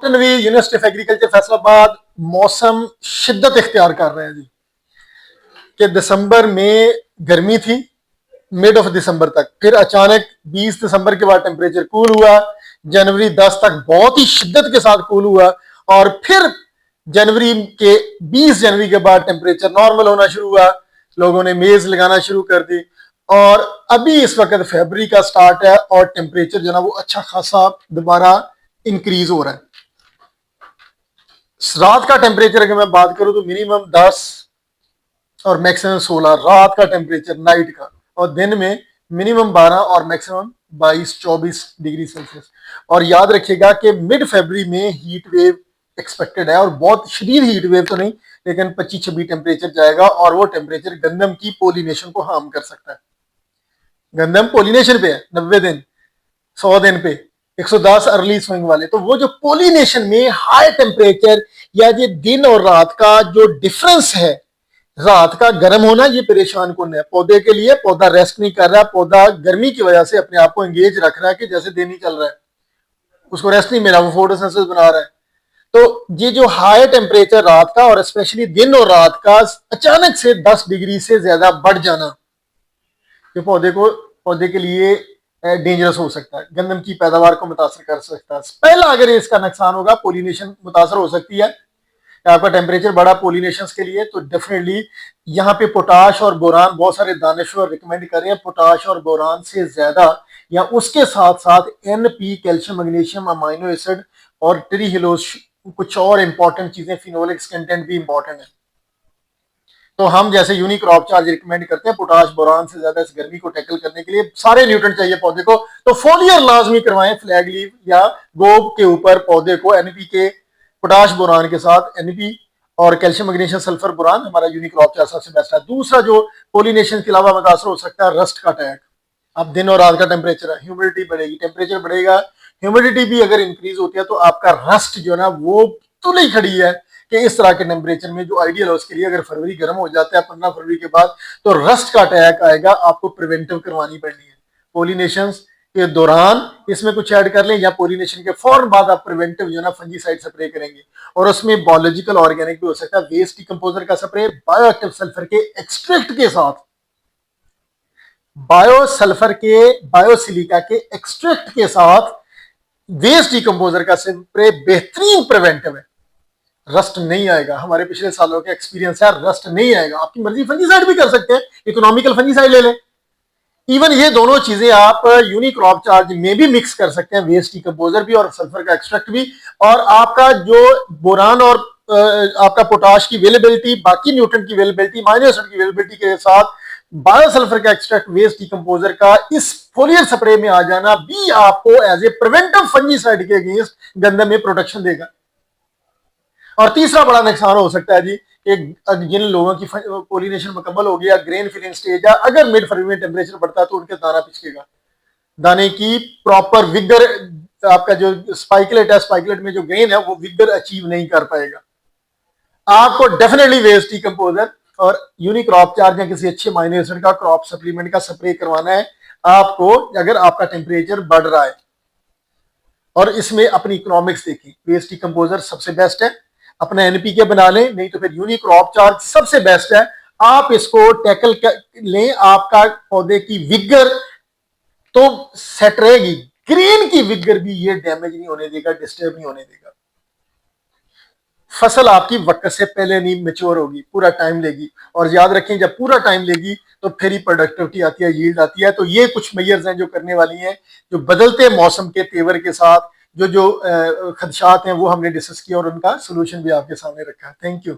Navi university of agriculture Faisalabad मौसम शिद्दत इख्तियार कर रहे हैं जी कि दिसंबर में गर्मी थी मिड ऑफ दिसंबर तक, फिर अचानक 20 दिसंबर के बाद टेम्परेचर कूल हुआ, जनवरी 10 तक बहुत ही शिद्दत के साथ कूल हुआ और फिर जनवरी के 20 जनवरी के बाद टेम्परेचर नॉर्मल होना शुरू हुआ, लोगों ने मेज लगाना शुरू कर दी और अभी इस वक्त फरवरी का स्टार्ट है और टेम्परेचर जो ना वो अच्छा खासा दोबारा इंक्रीज हो रहा है। रात का टेम्परेचर अगर मैं बात करूं तो मिनिमम 10 और मैक्सिमम 16 रात का टेम्परेचर नाइट का, और दिन में मिनिमम 12 और मैक्सिमम 22-24 डिग्री सेल्सियस। और याद रखिएगा कि मिड फरवरी में हीट वेव एक्सपेक्टेड है और बहुत शदीद हीट वेव तो नहीं लेकिन 25-26 टेम्परेचर जाएगा और वो टेम्परेचर गंदम की पोलिनेशन को हार्म कर सकता है। गंदम पोलिनेशन पे है 90 दिन 100 दिन पे 110 अर्ली स्विंग वाले, तो वो जो पोलिनेशन में हाई टेम्परेचर या ये दिन और रात का जो डिफरेंस है, रात का गर्म होना ये परेशान कौन है पौधे के लिए। पौधा रेस्ट नहीं कर रहा, पौधा गर्मी की वजह से अपने आप को एंगेज रख रहा है कि जैसे दिन ही चल रहा है, उसको रेस्ट नहीं मिला, वो फोटोसिंथेसिस बना रहा है। तो ये जो हाई टेम्परेचर रात का और स्पेशली दिन और रात का अचानक से 10 डिग्री से ज्यादा बढ़ जाना, ये पौधे के लिए डेंजरस हो सकता है, गंदम की पैदावार को मुतासर कर सकता है। पहला अगर इसका नुकसान होगा, पोलिनेशन मुतासर हो सकती है। आपका टेम्परेचर बढ़ा पोलिनेशन के लिए तो डेफिनेटली यहाँ पे पोटाश और बोरान, बहुत सारे दानिशवर रिकमेंड कर रहे हैं पोटाश और बोरान से ज्यादा या उसके साथ साथ NP, calcium, magnesium, amino acid और ट्रीहिलोज, कुछ और इंपॉर्टेंट चीजें, फिनोलिक्स कंटेंट भी इंपॉर्टेंट है। तो हम जैसे यूनिक क्रॉप चार्ज रिकमेंड करते हैं पोटाश बोरान से ज्यादा इस गर्मी को टैकल करने के लिए। सारे न्यूट्रेंट चाहिए पौधे को, तो फोलियर लाजमी करवाएं फ्लैग लीफ या गोब के ऊपर पौधे को एनपीके, पोटाश बोरान के साथ एनपी और कैल्शियम, मैग्नीशियम, सल्फर, बोरान हमारा यूनिक क्रॉप चार्ज सबसे बेस्ट है। दूसरा जो पोलिनेशन के अलावा मुतासर हो सकता है, रस्ट का अटैक। अब दिन और रात का टेम्परेचर है, ह्यूमिडिटी बढ़ेगी, टेम्परेचर बढ़ेगा, ह्यूमिडिटी भी अगर इंक्रीज होती है तो आपका रस्ट जो है ना वो तो नहीं खड़ी है कि इस तरह के टेम्परेचर में जो आइडियल है उसके लिए अगर फरवरी गर्म हो जाता है 15 फरवरी के बाद तो रस्ट का अटैक आएगा, आपको प्रिवेंटिव करवानी पड़नी है। पोलिनेशन के दौरान इसमें कुछ ऐड कर लें या पोलिनेशन के फौरन बाद आप प्रिवेंटिव जो ना फंजीसाइड स्प्रे करेंगे और उसमें बायोलॉजिकल ऑर्गेनिक भी हो सकता है, वेस्ट डिकम्पोजर का स्प्रे बायोएक्टिव सल्फर के एक्सट्रैक्ट के साथ, बायोसल्फर के बायोसिलिका के एक्सट्रैक्ट के साथ वेस्ट डिकम्पोजर का स्प्रे बेहतरीन प्रिवेंटिव है। रस्ट नहीं आएगा, हमारे पिछले सालों के एक्सपीरियंस है, रस्ट नहीं आएगा। आपकी मर्जी फंजीसाइड भी कर सकते हैं, इकोनॉमिकल फंजीसाइड ले लें। इवन ये दोनों चीजें आप यूनिक क्रॉप चार्ज में भी मिक्स कर सकते हैं, वेस्ट डिकम्पोजर भी और सल्फर का एक्सट्रैक्ट भी, और आपका जो बोरान और आपका पोटाश की अवेलेबिलिटी, बाकी न्यूट्रेंट की अवेलेबिलिटी, अमाइनो एसिड की अवेलेबिलिटी के साथ बायोसल्फर का एक्सट्रैक्ट, वेस्ट डिकम्पोजर का इस फोलियर स्प्रे में आ जाना भी आपको एज ए प्रिवेंटिव फंजीसाइड के अगेंस्ट गंदम में प्रोटेक्शन देगा। और तीसरा बड़ा नुकसान हो सकता है जी कि जिन लोगों की पोलिनेशन मुकम्मल हो गया, ग्रेन फिलिंग स्टेज है, अगर मिड फरवरी में टेम्परेचर बढ़ता है तो उनके दाना पिचकेगा, दाने की प्रॉपर विगर, आपका जो स्पाइकलेट है, स्पाइकलेट में जो ग्रेन है वो विगर अचीव नहीं कर पाएगा। आपको डेफिनेटली वेस्ट डिकम्पोजर और यूनिक क्रॉप चार्ज या किसी अच्छे अमाइनो एसिड का क्रॉप सप्लीमेंट का स्प्रे करवाना है आपको अगर आपका टेम्परेचर बढ़ रहा है। और इसमें अपनी इकोनॉमिक्स देखिए, वेस्ट डिकम्पोजर सबसे बेस्ट है, अपना एनपीके बना लें, नहीं तो फिर यूनिक क्रॉप चार्ज सबसे बेस्ट है। आप इसको टैकल लें, आपका पौधे की विगर तो सेट रहेगी, ग्रीन की विगर भी ये डैमेज नहीं होने देगा, डिस्टर्ब नहीं होने देगा। फसल आपकी वक्त से पहले नहीं मैच्योर होगी, पूरा टाइम लेगी, और याद रखें जब पूरा टाइम लेगी तो फिर ही प्रोडक्टिविटी आती है, यील्ड आती है। तो ये कुछ मेजर्स हैं जो करने वाली हैं, जो बदलते मौसम के तेवर के साथ जो खदशात हैं वो हमने डिस्कस किया और उनका सोल्यूशन भी आपके सामने रखा है। Thank you.